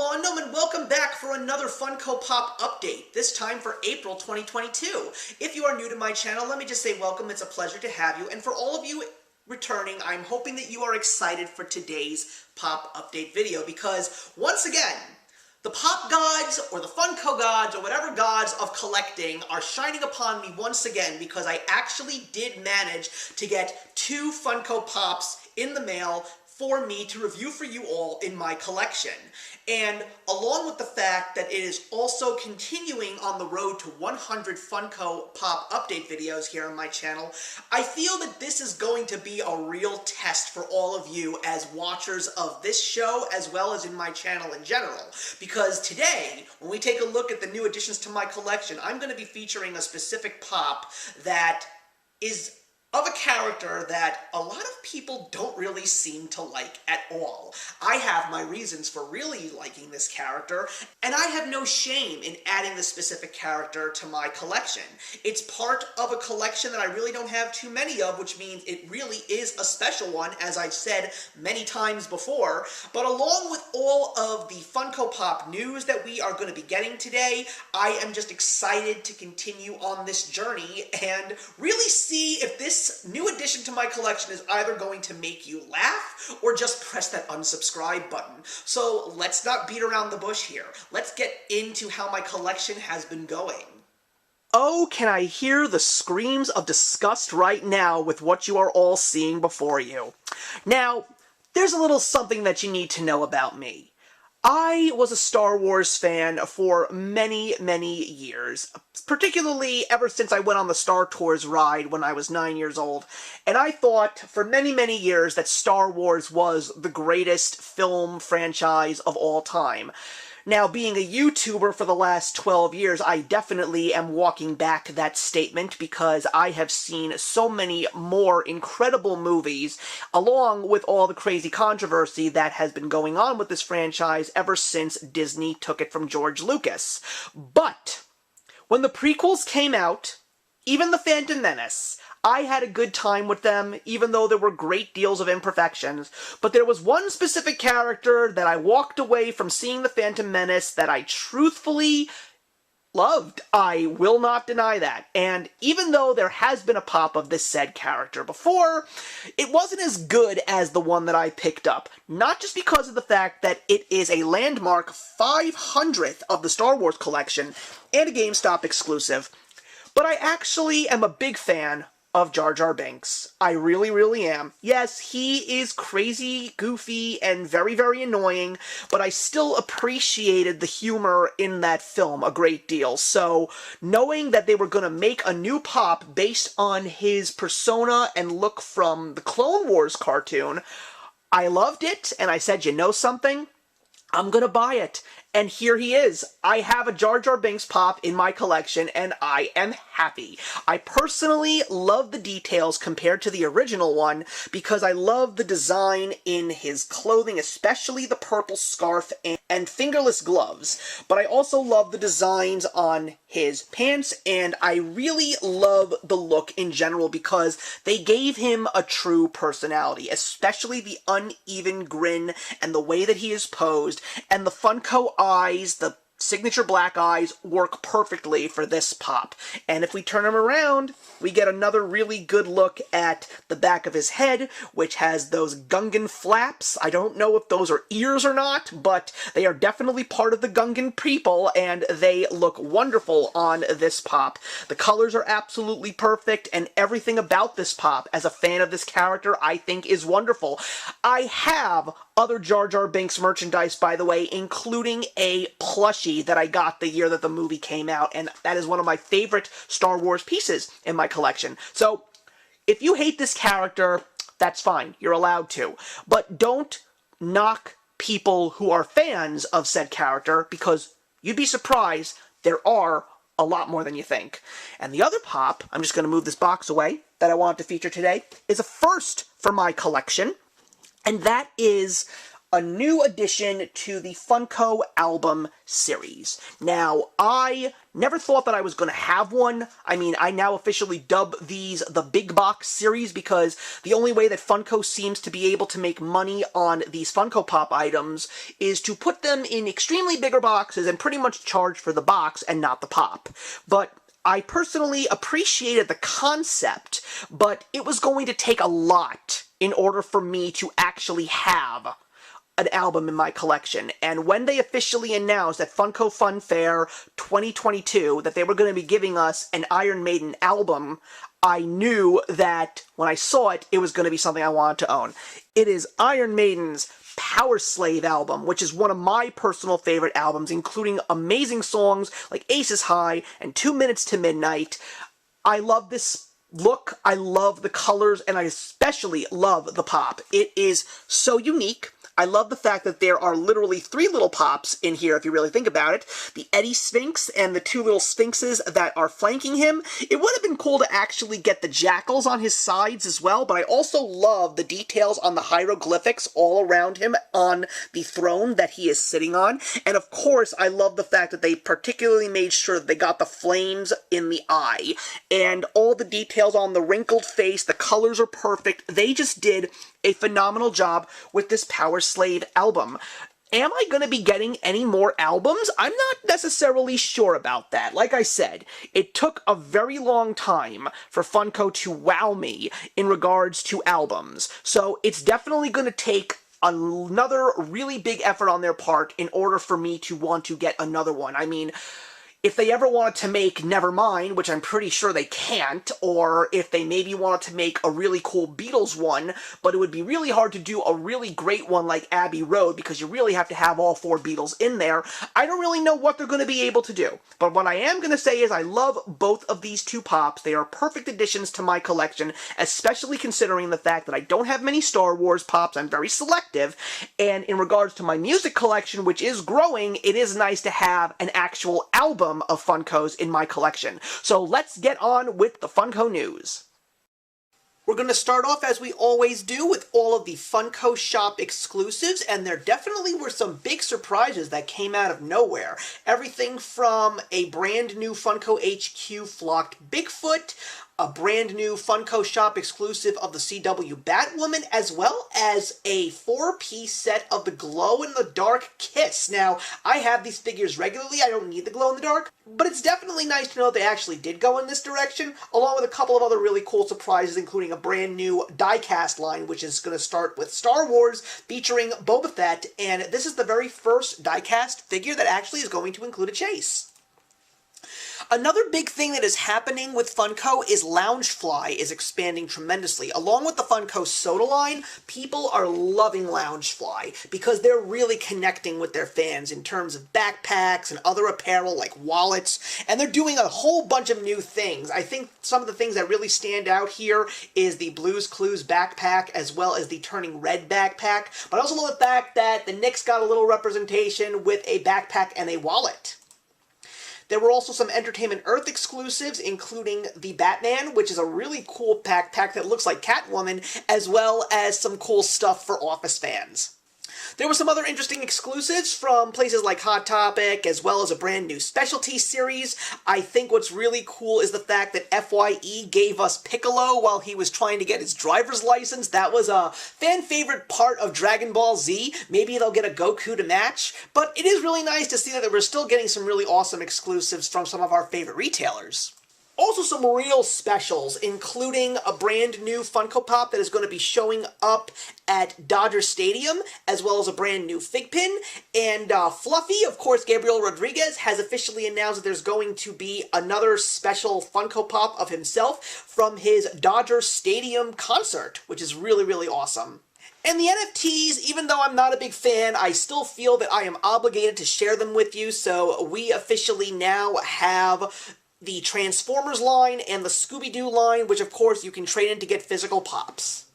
Fandom, and welcome back for another Funko Pop update, this time for April 2022. If you are new to my channel, let me just say welcome, it's a pleasure to have you, and for all of you returning, I'm hoping that you are excited for today's Pop update video, because once again, the Pop gods, or the Funko gods, or whatever gods of collecting are shining upon me once again, because I actually did manage to get 2 Funko Pops in the mail for me to review for you all in my collection. And along with the fact that it is also continuing on the road to 100 Funko Pop update videos here on my channel, I feel that this is going to be a real test for all of you as watchers of this show as well as in my channel in general. Because today, when we take a look at the new additions to my collection, I'm going to be featuring a specific pop that is of a character that a lot of people don't really seem to like at all. I have my reasons for really liking this character, and I have no shame in adding this specific character to my collection. It's part of a collection that I really don't have too many of, which means it really is a special one, as I've said many times before. But along with all of the Funko Pop news that we are going to be getting today, I am just excited to continue on this journey and really see if this new addition to my collection is either going to make you laugh or just press that unsubscribe button. So let's not beat around the bush here. Let's get into how my collection has been going. Oh, can I hear the screams of disgust right now with what you are all seeing before you. Now, there's a little something that you need to know about me. I was a Star Wars fan for many, many years, particularly ever since I went on the Star Tours ride when I was 9 years old, and I thought for many, many years that Star Wars was the greatest film franchise of all time. Now, being a YouTuber for the last 12 years, I definitely am walking back that statement because I have seen so many more incredible movies, along with all the crazy controversy that has been going on with this franchise ever since Disney took it from George Lucas. But when the prequels came out, even The Phantom Menace, I had a good time with them, even though there were great deals of imperfections, but there was one specific character that I walked away from seeing The Phantom Menace that I truthfully loved. I will not deny that. And even though there has been a pop of this said character before, it wasn't as good as the one that I picked up. Not just because of the fact that it is a landmark 500th of the Star Wars collection and a GameStop exclusive, but I actually am a big fan of Jar Jar Binks. I really, really am. Yes, he is crazy, goofy, and very, very annoying, but I still appreciated the humor in that film a great deal. So, knowing that they were going to make a new pop based on his persona and look from the Clone Wars cartoon, I loved it, and I said, you know something? I'm gonna buy it. And here he is. I have a Jar Jar Binks pop in my collection, and I am happy. I personally love the details compared to the original one, because I love the design in his clothing, especially the purple scarf and fingerless gloves. But I also love the designs on his pants, and I really love the look in general because they gave him a true personality, especially the uneven grin and the way that he is posed, and the Funko eyes, the signature black eyes, work perfectly for this pop. And if we turn him around, we get another really good look at the back of his head, which has those Gungan flaps. I don't know if those are ears or not, but they are definitely part of the Gungan people, and they look wonderful on this pop. The colors are absolutely perfect, and everything about this pop, as a fan of this character, I think is wonderful. I have other Jar Jar Binks merchandise, by the way, including a plushie that I got the year that the movie came out, and that is one of my favorite Star Wars pieces in my collection. So, if you hate this character, that's fine. You're allowed to. But don't knock people who are fans of said character, because you'd be surprised there are a lot more than you think. And the other pop, I'm just going to move this box away, that I wanted to feature today, is a first for my collection. And that is a new addition to the Funko album series. Now, I never thought that I was going to have one. I mean, I now officially dub these the Big Box series because the only way that Funko seems to be able to make money on these Funko Pop items is to put them in extremely bigger boxes and pretty much charge for the box and not the pop. But I personally appreciated the concept, but it was going to take a lot in order for me to actually have an album in my collection. And when they officially announced at Funko Fun Fair 2022 that they were going to be giving us an Iron Maiden album, I knew that when I saw it, it was going to be something I wanted to own. It is Iron Maiden's Power Slave album, which is one of my personal favorite albums, including amazing songs like Aces High and 2 Minutes to Midnight. I love this look, I love the colors, and I especially love the pop. It is so unique. I love the fact that there are literally 3 little pops in here, if you really think about it. The Eddie Sphinx and the 2 little sphinxes that are flanking him. It would have been cool to actually get the jackals on his sides as well, but I also love the details on the hieroglyphics all around him on the throne that he is sitting on. And of course, I love the fact that they particularly made sure that they got the flames in the eye. And all the details on the wrinkled face, the colors are perfect. They just did a phenomenal job with this Power Slave album. Am I going to be getting any more albums? I'm not necessarily sure about that. Like I said, it took a very long time for Funko to wow me in regards to albums. So it's definitely going to take another really big effort on their part in order for me to want to get another one. I mean, if they ever wanted to make Nevermind, which I'm pretty sure they can't, or if they maybe wanted to make a really cool Beatles one, but it would be really hard to do a really great one like Abbey Road because you really have to have all 4 Beatles in there, I don't really know what they're going to be able to do. But what I am going to say is I love both of these 2 pops. They are perfect additions to my collection, especially considering the fact that I don't have many Star Wars pops. I'm very selective. And in regards to my music collection, which is growing, it is nice to have an actual album of Funkos in my collection. So let's get on with the Funko news. We're going to start off, as we always do, with all of the Funko Shop exclusives, and there definitely were some big surprises that came out of nowhere. Everything from a brand new Funko HQ flocked Bigfoot, a brand new Funko Shop exclusive of the CW Batwoman, as well as a 4-piece set of the glow-in-the-dark Kiss. Now, I have these figures regularly, I don't need the glow-in-the-dark, but it's definitely nice to know they actually did go in this direction, along with a couple of other really cool surprises, including a brand new die-cast line, which is going to start with Star Wars, featuring Boba Fett, and this is the very first die-cast figure that actually is going to include a chase. Another big thing that is happening with Funko is Loungefly is expanding tremendously. Along with the Funko soda line, people are loving Loungefly because they're really connecting with their fans in terms of backpacks and other apparel like wallets, and they're doing a whole bunch of new things. I think some of the things that really stand out here is the Blues Clues backpack as well as the Turning Red backpack, but I also love the fact that the Knicks got a little representation with a backpack and a wallet. There were also some Entertainment Earth exclusives, including the Batman, which is a really cool backpack that looks like Catwoman, as well as some cool stuff for Office fans. There were some other interesting exclusives from places like Hot Topic, as well as a brand new specialty series. I think what's really cool is the fact that FYE gave us Piccolo while he was trying to get his driver's license. That was a fan-favorite part of Dragon Ball Z. Maybe they'll get a Goku to match. But it is really nice to see that we're still getting some really awesome exclusives from some of our favorite retailers. Also some real specials, including a brand new Funko Pop that is going to be showing up at Dodger Stadium, as well as a brand new Fig Pin. And Fluffy, of course, Gabriel Rodriguez, has officially announced that there's going to be another special Funko Pop of himself from his Dodger Stadium concert, which is really, really awesome. And the NFTs, even though I'm not a big fan, I still feel that I am obligated to share them with you, so we officially now have the Transformers line and the Scooby-Doo line, which of course you can trade in to get physical pops.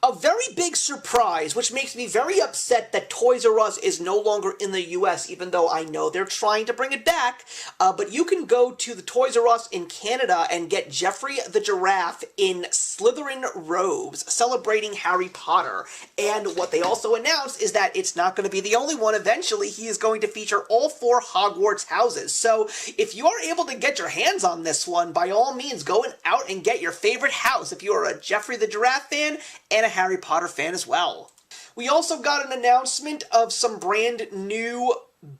A very big surprise, which makes me very upset that Toys R Us is no longer in the US, even though I know they're trying to bring it back. But you can go to the Toys R Us in Canada and get Geoffrey the Giraffe in Slytherin robes, celebrating Harry Potter. And what they also announced is that it's not going to be the only one. Eventually, he is going to feature all 4 Hogwarts houses. So if you are able to get your hands on this one, by all means, go out and get your favorite house if you are a Geoffrey the Giraffe fan and a Harry Potter fan as well. We also got an announcement of some brand new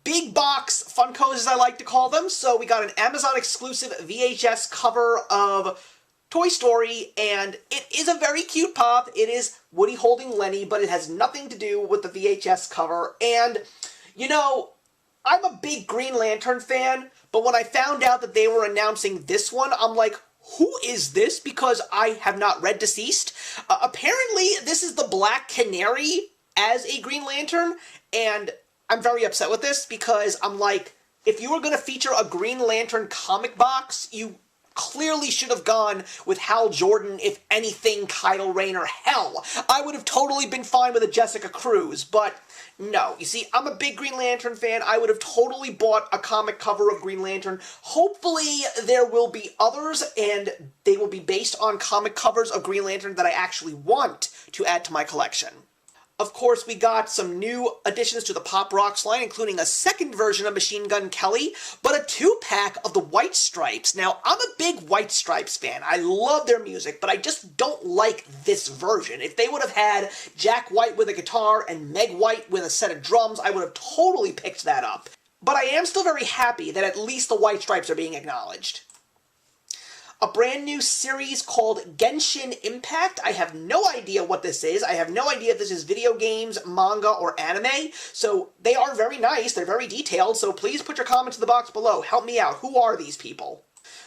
Big Box Funkos, as I like to call them. So we got an Amazon exclusive VHS cover of Toy Story, and it is a very cute pop. It is Woody holding Lenny, but it has nothing to do with the VHS cover. And, you know, I'm a big Green Lantern fan, but when I found out that they were announcing this one, I'm like, who is this? Because I have not read Deceased. Apparently, this is the Black Canary as a Green Lantern, and I'm very upset with this because I'm like, if you were going to feature a Green Lantern comic box, you clearly should have gone with Hal Jordan, if anything, Kylo Rayner. Hell, I would have totally been fine with a Jessica Cruz, but no. You see, I'm a big Green Lantern fan. I would have totally bought a comic cover of Green Lantern. Hopefully, there will be others, and they will be based on comic covers of Green Lantern that I actually want to add to my collection. Of course, we got some new additions to the Pop Rocks line, including a second version of Machine Gun Kelly, but a 2-pack of the White Stripes. Now, I'm a big White Stripes fan. I love their music, but I just don't like this version. If they would have had Jack White with a guitar and Meg White with a set of drums, I would have totally picked that up. But I am still very happy that at least the White Stripes are being acknowledged. A brand new series called Genshin Impact. I have no idea what this is. I have no idea if this is video games, manga, or anime. So they are very nice. They're very detailed. So please put your comments in the box below. Help me out. Who are these people?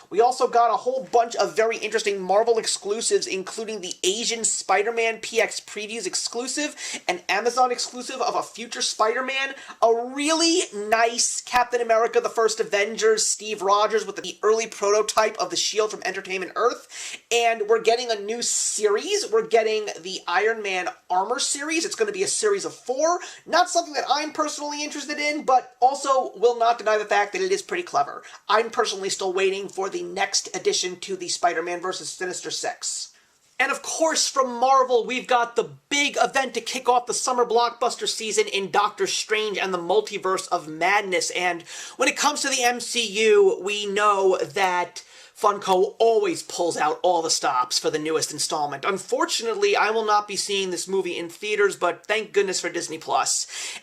We also got a whole bunch of very interesting Marvel exclusives, including the Asian Spider-Man PX Previews exclusive, an Amazon exclusive of a future Spider-Man, a really nice Captain America the First Avengers Steve Rogers with the early prototype of the Shield from Entertainment Earth, and we're getting a new series. We're getting the Iron Man Armor series. It's going to be a series of 4. Not something that I'm personally interested in, but also will not deny the fact that it is pretty clever. I'm personally still waiting for the next addition to the Spider-Man vs. Sinister Six. And of course, from Marvel, we've got the big event to kick off the summer blockbuster season in Doctor Strange and the Multiverse of Madness. And when it comes to the MCU, we know that Funko always pulls out all the stops for the newest installment. Unfortunately, I will not be seeing this movie in theaters, but thank goodness for Disney+.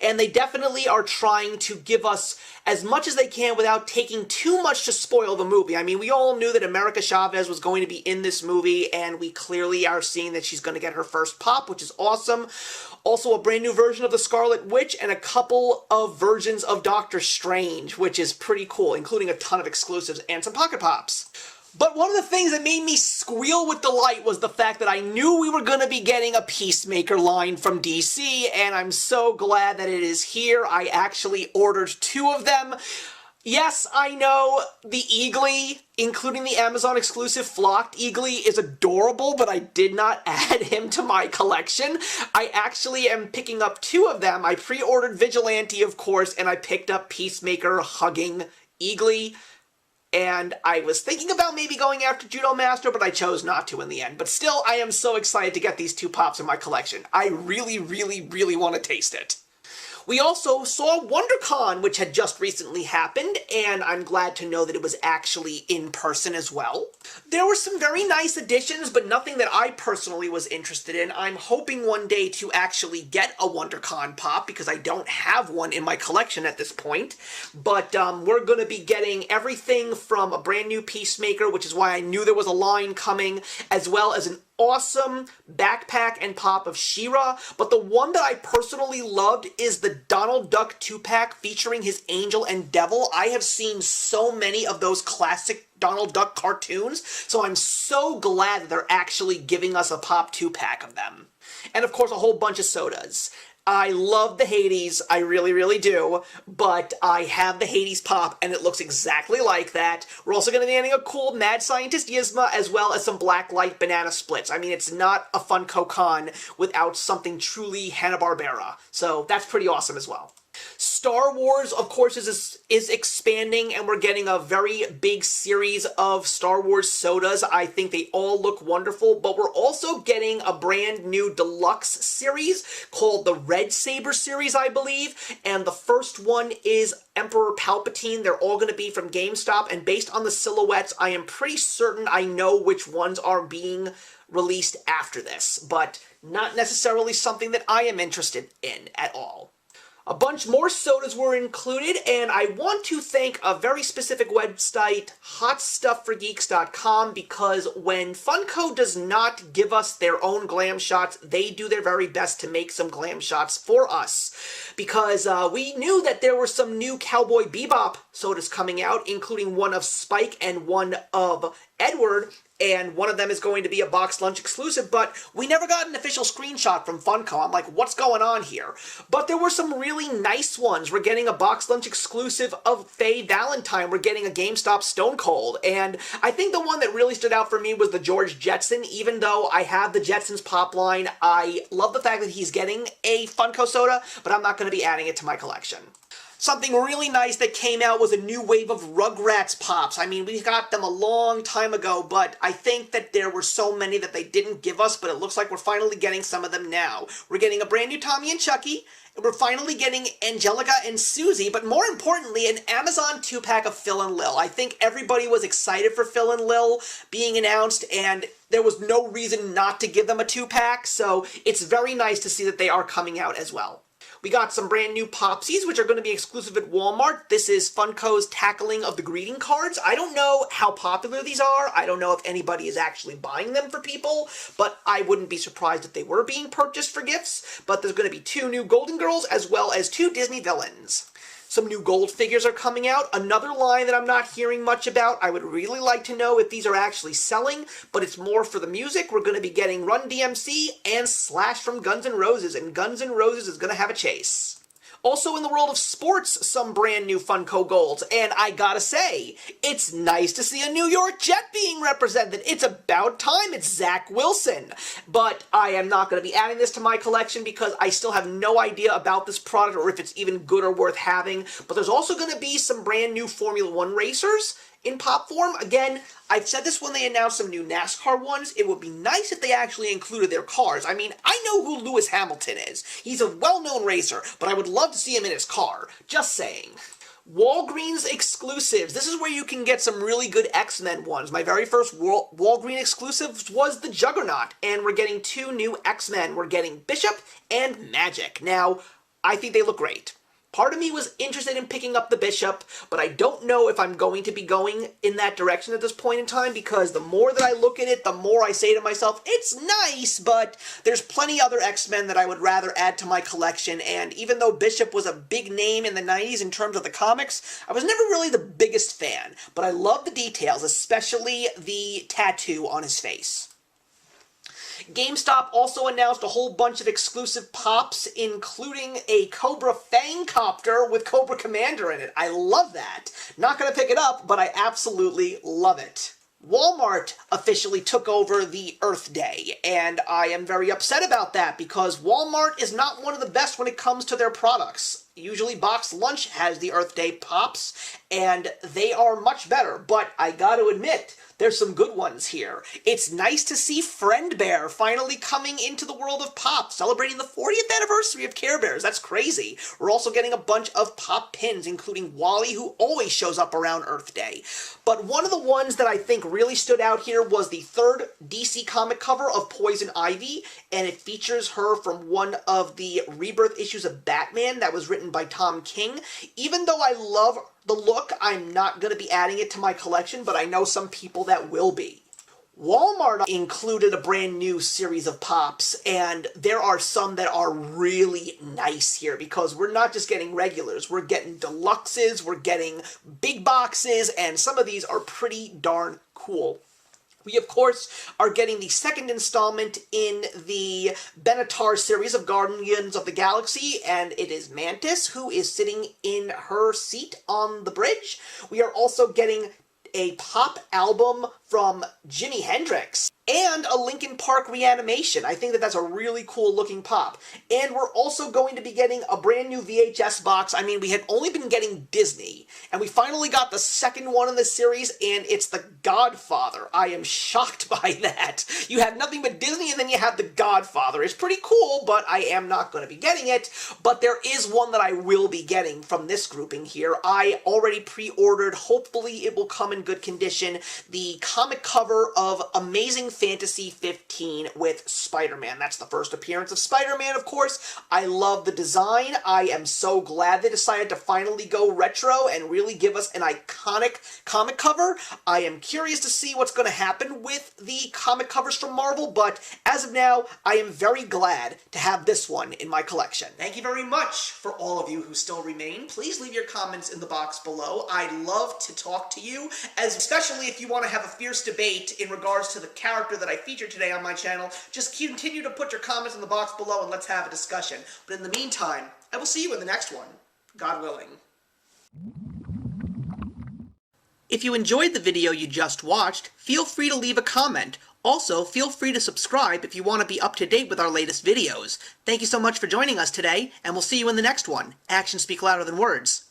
And they definitely are trying to give us as much as they can without taking too much to spoil the movie. I mean, we all knew that America Chavez was going to be in this movie, and we clearly are seeing that she's going to get her first pop, which is awesome. Also, a brand new version of the Scarlet Witch and a couple of versions of Doctor Strange, which is pretty cool, including a ton of exclusives and some Pocket Pops. But one of the things that made me squeal with delight was the fact that I knew we were going to be getting a Peacemaker line from DC, and I'm so glad that it is here. I actually ordered 2 of them. Yes, I know the Eagly, including the Amazon exclusive Flocked Eagly, is adorable, but I did not add him to my collection. I actually am picking up 2 of them. I pre-ordered Vigilante, of course, and I picked up Peacemaker hugging Eagly. And I was thinking about maybe going after Judo Master, but I chose not to in the end. But still, I am so excited to get these 2 pops in my collection. I really, really, really want to taste it. We also saw Wondercon, which had just recently happened, and I'm glad to know that it was actually in person as well. There were some very nice additions, but nothing that I personally was interested in. I'm hoping one day to actually get a Wondercon pop, because I don't have one in my collection at this point. But we're going to be getting everything from a brand new Peacemaker, which is why I knew there was a line coming, as well as an awesome backpack and pop of She-Ra, but the one that I personally loved is the Donald Duck 2-pack featuring his Angel and Devil. I have seen so many of those classic Donald Duck cartoons, so I'm so glad that they're actually giving us a pop 2-pack of them. And of course, a whole bunch of sodas. I love the Hades, I really, really do, but I have the Hades Pop, and it looks exactly like that. We're also going to be getting a cool Mad Scientist Yzma, as well as some Blacklight Banana Splits. I mean, it's not a Funko Con without something truly Hanna-Barbera, so that's pretty awesome as well. Star Wars, of course, is expanding, and we're getting a very big series of Star Wars sodas. I think they all look wonderful, but we're also getting a brand new deluxe series called the Red Saber series, I believe, and the first one is Emperor Palpatine. They're all going to be from GameStop, and based on the silhouettes, I am pretty certain I know which ones are being released after this, but not necessarily something that I am interested in at all. A bunch more sodas were included, and I want to thank a very specific website, hotstuffforgeeks.com, because when Funko does not give us their own glam shots, they do their very best to make some glam shots for us. Because we knew that there were some new Cowboy Bebop sodas coming out, including one of Spike and one of Edward, and one of them is going to be a box lunch exclusive, but we never got an official screenshot from Funko. I'm like, what's going on here? But there were some really nice ones. We're getting a box lunch exclusive of Faye Valentine. We're getting a GameStop Stone Cold, and I think the one that really stood out for me was the George Jetson. Even though I have the Jetsons pop line, I love the fact that he's getting a Funko soda, but I'm not going to be adding it to my collection. Something really nice that came out was a new wave of Rugrats Pops. I mean, we got them a long time ago, but I think that there were so many that they didn't give us, but it looks like we're finally getting some of them now. We're getting a brand new Tommy and Chucky, and we're finally getting Angelica and Susie, but more importantly, an Amazon 2-pack of Phil and Lil. I think everybody was excited for Phil and Lil being announced, and there was no reason not to give them a 2-pack, so it's very nice to see that they are coming out as well. We got some brand new Popsies, which are going to be exclusive at Walmart. This is Funko's tackling of the greeting cards. I don't know how popular these are. I don't know if anybody is actually buying them for people, but I wouldn't be surprised if they were being purchased for gifts. But there's going to be 2 new Golden Girls, as well as 2 Disney villains. Some new gold figures are coming out. Another line that I'm not hearing much about. I would really like to know if these are actually selling, but it's more for the music. We're going to be getting Run DMC and Slash from Guns N' Roses, and Guns N' Roses is going to have a chase. Also in the world of sports, some brand new Funko Golds, and I gotta say, it's nice to see a New York Jet being represented. It's about time. It's Zach Wilson. But I am not going to be adding this to my collection because I still have no idea about this product or if it's even good or worth having. But there's also going to be some brand new Formula One racers in pop form. Again, I've said this when they announced some new NASCAR ones. It would be nice if they actually included their cars. I mean, I know who Lewis Hamilton is. He's a well-known racer, but I would love to see him in his car. Just saying. Walgreens exclusives. This is where you can get some really good X-Men ones. My very first Walgreens exclusive was the Juggernaut, and we're getting 2 new X-Men. We're getting Bishop and Magic. Now, I think they look great. Part of me was interested in picking up the Bishop, but I don't know if I'm going to be going in that direction at this point in time, because the more that I look at it, the more I say to myself, it's nice, but there's plenty other X-Men that I would rather add to my collection, and even though Bishop was a big name in the 90s in terms of the comics, I was never really the biggest fan, but I love the details, especially the tattoo on his face. GameStop also announced a whole bunch of exclusive pops, including a Cobra Fang Copter with Cobra Commander in it. I love that. Not going to pick it up, but I absolutely love it. Walmart officially took over the Earth Day, and I am very upset about that because Walmart is not one of the best when it comes to their products. Usually Box Lunch has the Earth Day pops, and they are much better, but I gotta admit, there's some good ones here. It's nice to see Friend Bear finally coming into the world of Pop, celebrating the 40th anniversary of Care Bears. That's crazy. We're also getting a bunch of Pop pins, including Wally, who always shows up around Earth Day. But one of the ones that I think really stood out here was the 3rd DC comic cover of Poison Ivy, and it features her from one of the Rebirth issues of Batman that was written by Tom King. Even though I love the look, I'm not going to be adding it to my collection, but I know some people that will be. Walmart included a brand new series of pops, and there are some that are really nice here because we're not just getting regulars, we're getting deluxes, we're getting big boxes, and some of these are pretty darn cool. We, of course, are getting the second installment in the Benatar series of Guardians of the Galaxy, and it is Mantis, who is sitting in her seat on the bridge. We are also getting a pop album from Jimi Hendrix, and a Linkin Park reanimation. I think that that's a really cool looking pop. And we're also going to be getting a brand new VHS box. I mean, we had only been getting Disney, and we finally got the second one in the series, and it's The Godfather. I am shocked by that. You have nothing but Disney, and then you have The Godfather. It's pretty cool, but I am not going to be getting it. But there is one that I will be getting from this grouping here. I already pre-ordered. Hopefully it will come in good condition. The comic cover of Amazing Fantasy 15 with Spider-Man. That's the first appearance of Spider-Man, of course. I love the design. I am so glad they decided to finally go retro and really give us an iconic comic cover. I am curious to see what's going to happen with the comic covers from Marvel, but as of now, I am very glad to have this one in my collection. Thank you very much for all of you who still remain. Please leave your comments in the box below. I'd love to talk to you, especially if you want to have a fierce debate in regards to the character that I featured today on my channel. Just continue to put your comments in the box below and let's have a discussion. But in the meantime, I will see you in the next one, God willing. If you enjoyed the video you just watched, feel free to leave a comment. Also, feel free to subscribe if you want to be up to date with our latest videos. Thank you so much for joining us today, and we'll see you in the next one. Actions speak louder than words.